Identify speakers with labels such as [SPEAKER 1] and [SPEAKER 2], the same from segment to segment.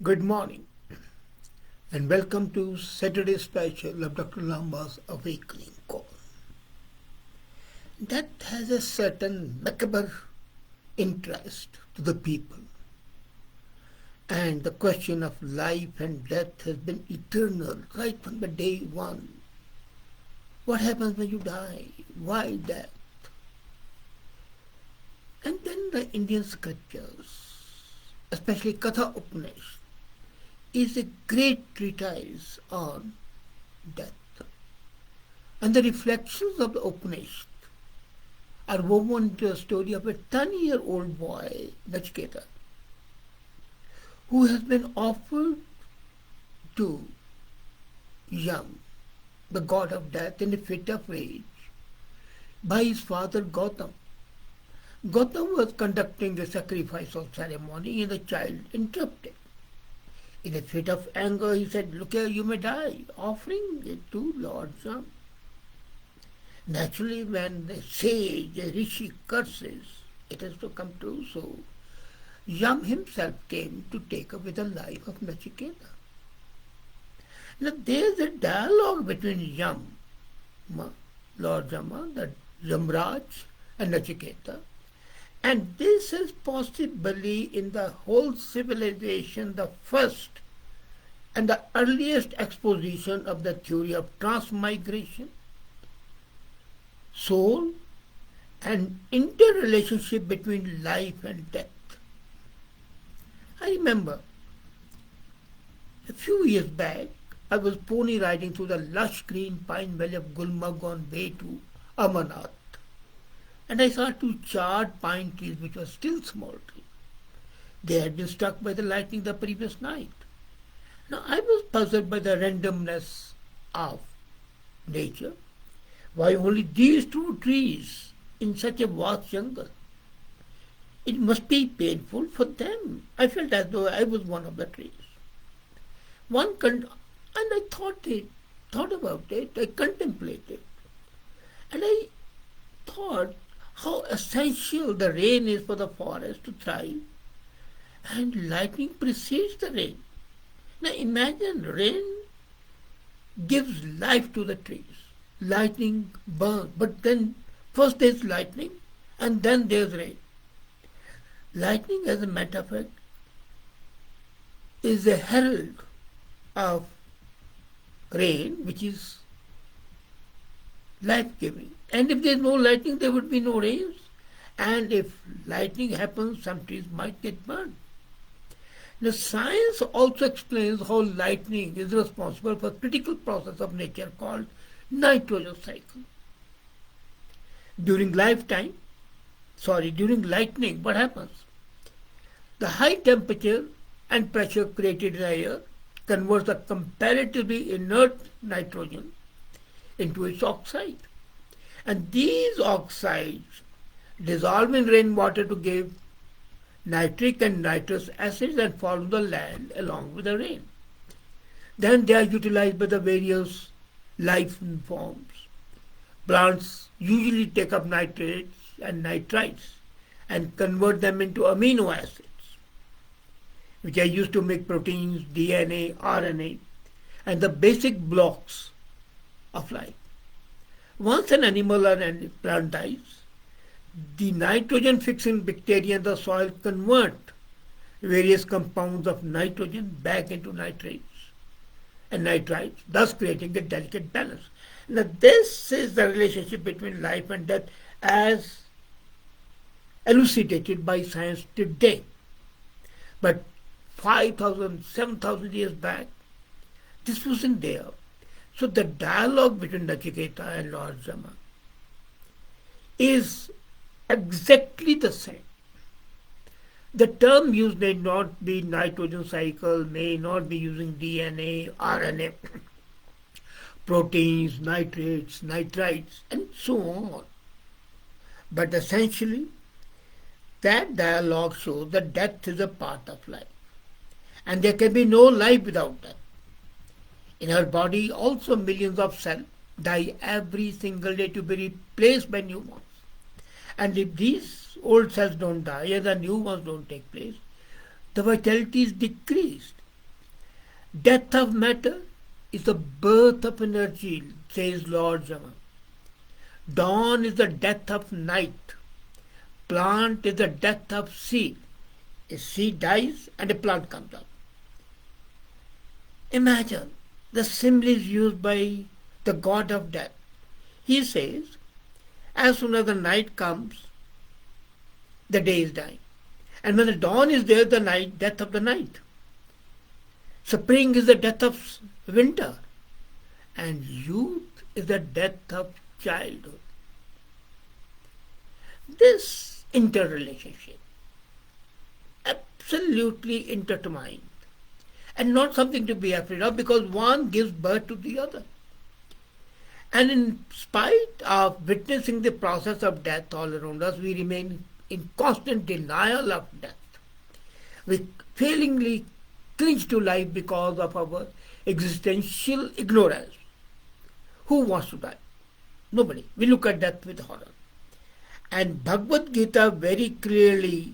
[SPEAKER 1] Good morning and welcome to Saturday's special of Dr.Lamba's Awakening Call. That has a certain macabre interest to the people, and the question of life and death has been eternal right from the day one. What happens when you die? Why death? And then the Indian scriptures, especially Katha Upanishad, is a great treatise on death. And the reflections of the Upanishad are woven into a story of a 10-year-old boy, Nachiketa, who has been offered to Yama, the God of death, in a fit of rage by his father Gautam. Gautam was conducting the sacrificial ceremony and the child interrupted. In a fit of anger, he said, "Look here, you may die," offering it to Lord Yama. Naturally, when the sage, a rishi curses, it has to come true. So, Yama himself came to take away the life of Nachiketa. Now, there is a dialogue between Yama, Lord Yama, the Yamraj, and Nachiketa. And this is possibly in the whole civilization the first and the earliest exposition of the theory of transmigration, soul, and interrelationship between life and death. I remember a few years back, I was pony riding through the lush green pine valley of Gulmarg on way to Amarnath. And I saw two charred pine trees which were still smoldering. They had been struck by the lightning the previous night. Now I was puzzled by the randomness of nature. Why only these two trees in such a vast jungle? It must be painful for them. I felt as though I was one of the trees. And I thought about it, I contemplated. And I thought how essential the rain is for the forest to thrive, and lightning precedes the rain. Now imagine rain gives life to the trees. Lightning burns, but then first there's lightning and then there's rain. Lightning, as a matter of fact, is a herald of rain, which is life-giving. And if there's no lightning, there would be no rains. And if lightning happens, some trees might get burned. Now, science also explains how lightning is responsible for a critical process of nature called nitrogen cycle. During lightning, what happens? The high temperature and pressure created in the air converts a comparatively inert nitrogen into its oxide. And these oxides dissolve in rainwater to give nitric and nitrous acids and fall on the land along with the rain. Then they are utilized by the various life forms. Plants usually take up nitrates and nitrites and convert them into amino acids, which are used to make proteins, DNA, RNA, and the basic blocks of life. Once an animal or a plant dies, the nitrogen-fixing bacteria in the soil convert various compounds of nitrogen back into nitrates and nitrites, thus creating a delicate balance. Now, this is the relationship between life and death as elucidated by science today. But 5,000, 7,000 years back, this wasn't there. So the dialogue between Nachiketa and Lord Yama is exactly the same. The term used may not be nitrogen cycle, may not be using DNA, RNA, proteins, nitrates, nitrites, and so on. But essentially, that dialogue shows that death is a part of life. And there can be no life without death. In our body, also millions of cells die every single day to be replaced by new ones. And if these old cells don't die and the new ones don't take place, the vitality is decreased. Death of matter is the birth of energy, says Lord Yama. Dawn is the death of night. Plant is the death of seed. A seed dies and a plant comes up. Imagine the similes used by the god of death. He says, as soon as the night comes, the day is dying. And when the dawn is there, the night, death of the night. Spring is the death of winter. And youth is the death of childhood. This interrelationship, absolutely intertwined, and not something to be afraid of because one gives birth to the other. And in spite of witnessing the process of death all around us, we remain in constant denial of death. We failingly cling to life because of our existential ignorance. Who wants to die? Nobody. We look at death with horror. And Bhagavad Gita very clearly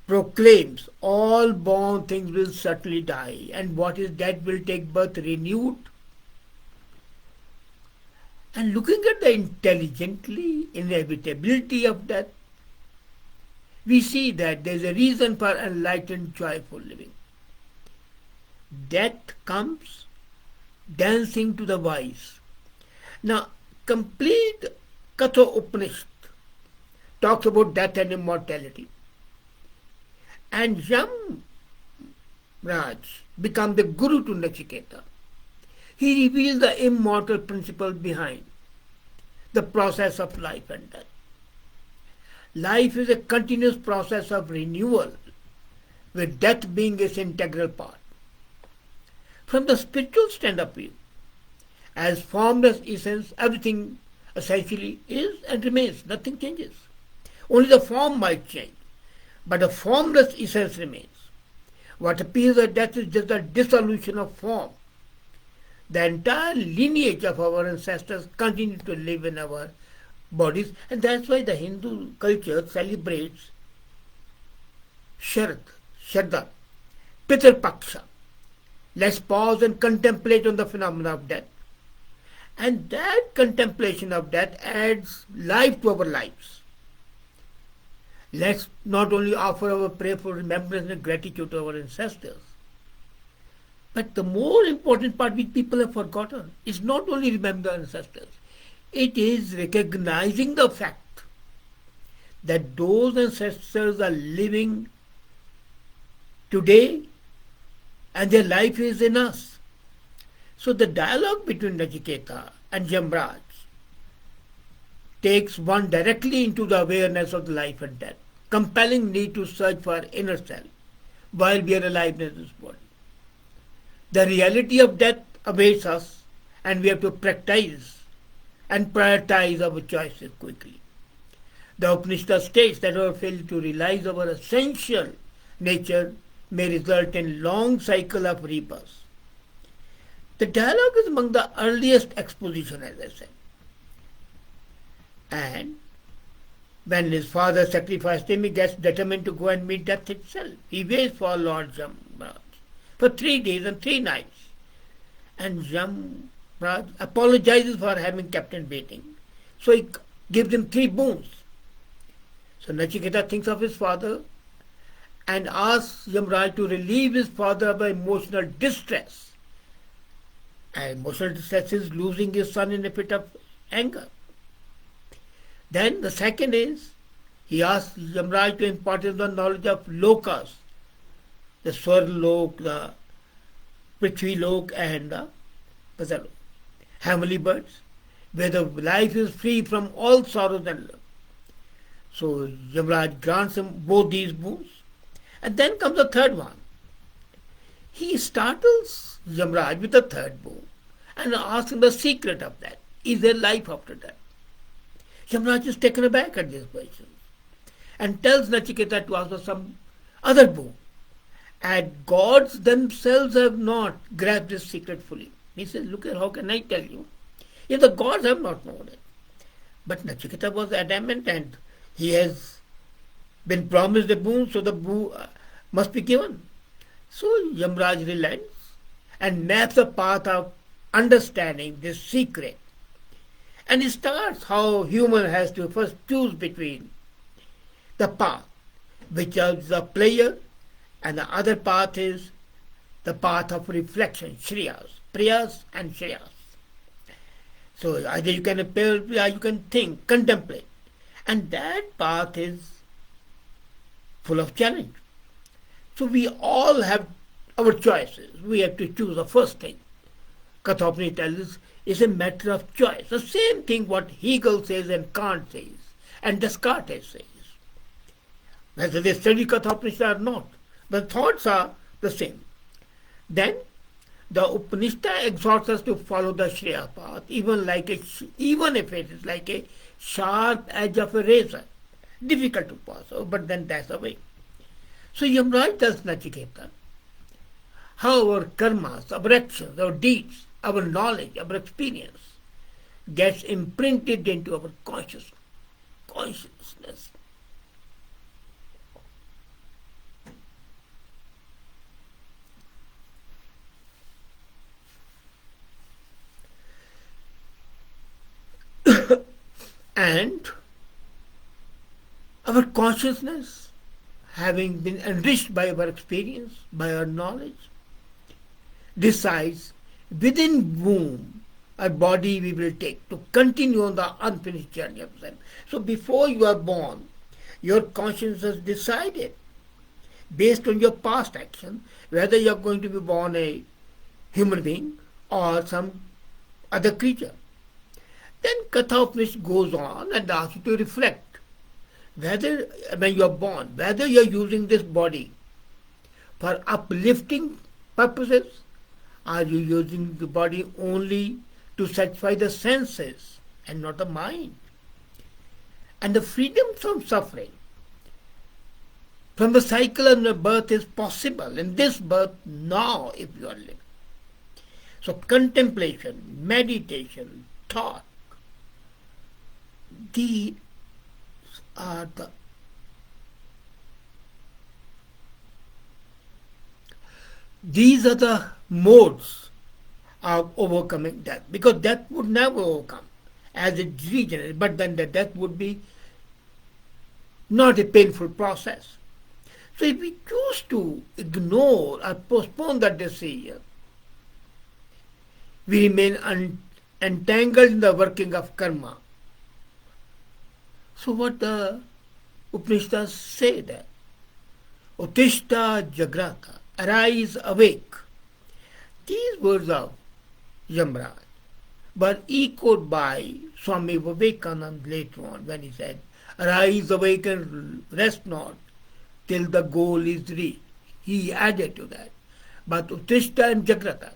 [SPEAKER 1] proclaims all born things will certainly die, and what is dead will take birth renewed. And looking at the intelligently inevitability of death, we see that there is a reason for enlightened, joyful living. Death comes dancing to the wise. Now, complete Katha Upanishad talks about death and immortality. And Yama becomes the guru to Nachiketa. He reveals the immortal principle behind the process of life and death. Life is a continuous process of renewal, with death being its integral part. From the spiritual stand of view, as formless essence, everything essentially is and remains. Nothing changes. Only the form might change, but the formless essence remains. What appears at death is just a dissolution of form. The entire lineage of our ancestors continue to live in our bodies, and that's why the Hindu culture celebrates Shraddha, Pitr Paksha. Let's pause and contemplate on the phenomena of death. And that contemplation of death adds life to our lives. Let's not only offer our prayerful remembrance and gratitude to our ancestors, but the more important part which people have forgotten is not only remember the ancestors, it is recognizing the fact that those ancestors are living today and their life is in us. So the dialogue between Nachiketa and Yamraj takes one directly into the awareness of the life and death, compelling need to search for inner self while we are alive in this body. The reality of death awaits us, and we have to practice and prioritize our choices quickly. The Upanishad states that our failure to realize our essential nature may result in long cycle of rebirth. The dialogue is among the earliest exposition, as I said. And when his father sacrificed him, he gets determined to go and meet death itself. He waits for Lord Yamraj for 3 days and 3 nights. And Yamraj apologizes for having kept him waiting. So he gives him 3 boons. So Nachiketa thinks of his father and asks Yamraj to relieve his father of emotional distress. And emotional distress is losing his son in a fit of anger. Then the second is, he asks Yamraj to impart him the knowledge of lokas, the Swarlok, the Prithvilok, and the Patalok, heavenly birds, where the life is free from all sorrows and love. So Yamraj grants him both these boons. And then comes the third one. He startles Yamraj with the third boon and asks him the secret of that. Is there life after death? Yamraj is taken aback at these questions and tells Nachiketa to ask for some other boon. And gods themselves have not grasped this secret fully. He says, look here, how can I tell you? If the gods have not known it. But Nachiketa was adamant and he has been promised a boon, so the boon must be given. So Yamraj relents and maps a path of understanding this secret. And it starts how human has to first choose between the path, which is the player, and the other path is the path of reflection, shriyas, prayas and shriyas. So either you can appear, or you can think, contemplate. And that path is full of challenge. So we all have our choices. We have to choose the first thing. Katha Upanishad tells us is a matter of choice. The same thing what Hegel says and Kant says and Descartes says. Whether they study Katha Upanishad or not, the thoughts are the same. Then the Upanishad exhorts us to follow the Shreya path, even if it is like a sharp edge of a razor, difficult to pass over, but then that's the way. So Yamraj tells Nachiketa how our karmas, our actions, our deeds, our knowledge, our experience gets imprinted into our consciousness. And our consciousness, having been enriched by our experience, by our knowledge, decides within whom our body we will take to continue on the unfinished journey of self. So before you are born, your conscience has decided, based on your past action, whether you are going to be born a human being or some other creature. Then Katha Upanishad goes on and asks you to reflect whether, when you are born, whether you are using this body for uplifting purposes, are you using the body only to satisfy the senses and not the mind? And the freedom from suffering, from the cycle of the birth is possible in this birth now if you are living. So contemplation, meditation, thought, these are the modes of overcoming death, because death would never overcome as it regenerates, but then the death would be not a painful process. So if we choose to ignore or postpone that decision, we remain entangled in the working of karma. So what the Upanishads say there, Uttishta Jagrata, arise, awake. These words of Yamraj were echoed by Swami Vivekananda later on when he said, arise, awake and rest not till the goal is reached. He added to that. But Uttishta and Jagrata,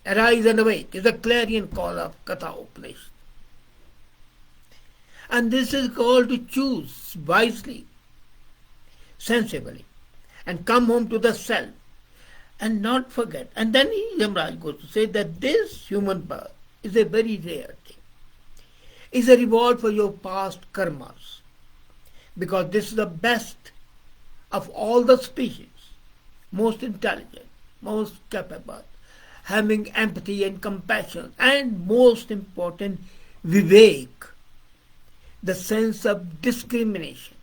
[SPEAKER 1] arise and awake, is a clarion call of Katha Upanishad. And this is called to choose wisely, sensibly, and come home to the self and not forget. And then Yamraj goes to say that this human birth is a very rare thing. It's a reward for your past karmas, because this is the best of all the species, most intelligent, most capable, having empathy and compassion, and most important, vivek, the sense of discrimination.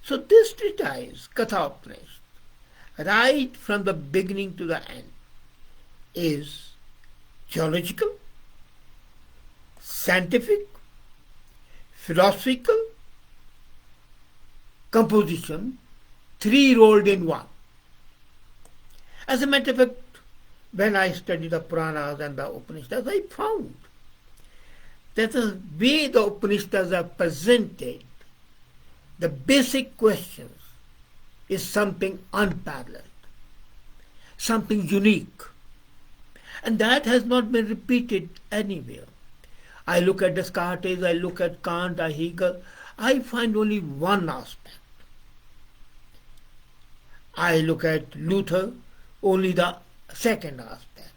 [SPEAKER 1] So this treatise, Katha Upanishad, right from the beginning to the end, is geological, scientific, philosophical, composition, three rolled in one. As a matter of fact, when I studied the Puranas and the Upanishads, I found that the way the Upanishads are presented, the basic questions, is something unparalleled, something unique. And that has not been repeated anywhere. I look at Descartes, I look at Kant, Hegel, I find only one aspect. I look at Luther, only the second aspect.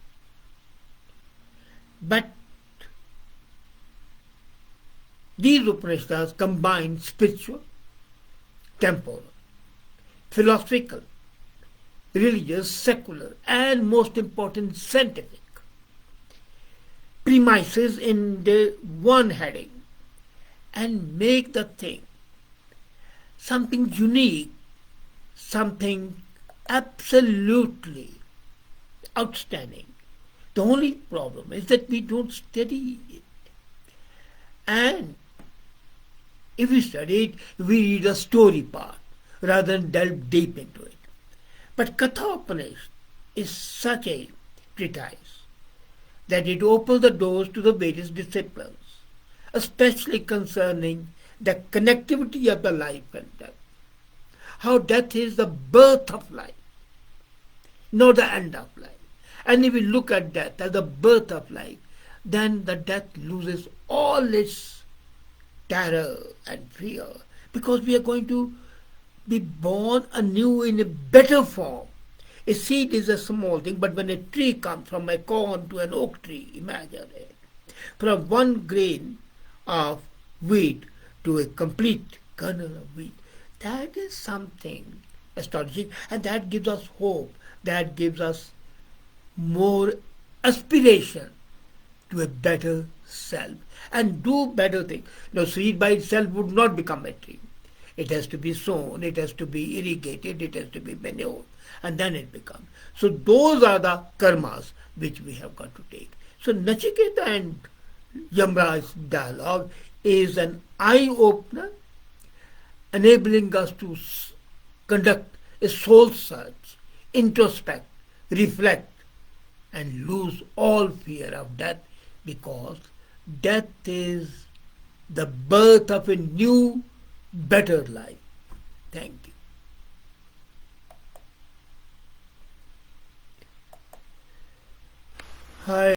[SPEAKER 1] But these Upanishads combine spiritual, temporal, philosophical, religious, secular, and most important, scientific premises in the one heading and make the thing something unique, something absolutely outstanding. The only problem is that we don't study it. And if we study it, we read the story part rather than delve deep into it. But Katha Upanishad is such a treatise that it opens the doors to the various disciplines, especially concerning the connectivity of the life and death. How death is the birth of life, not the end of life. And if we look at death as the birth of life, then the death loses all its terror and fear because we are going to be born anew in a better form. A seed is a small thing, but when a tree comes from a corn to an oak tree, imagine it. From one grain of wheat to a complete kernel of wheat. That is something astonishing, and that gives us hope, that gives us more aspiration to a better self and do better things. No, seed by itself would not become a tree. It has to be sown, it has to be irrigated, it has to be manured, and then it becomes. So those are the karmas which we have got to take. So Nachiketa and Yamra's dialogue is an eye-opener, enabling us to conduct a soul search, introspect, reflect, and lose all fear of death, because death is the birth of a new, better life. Thank you. Hi.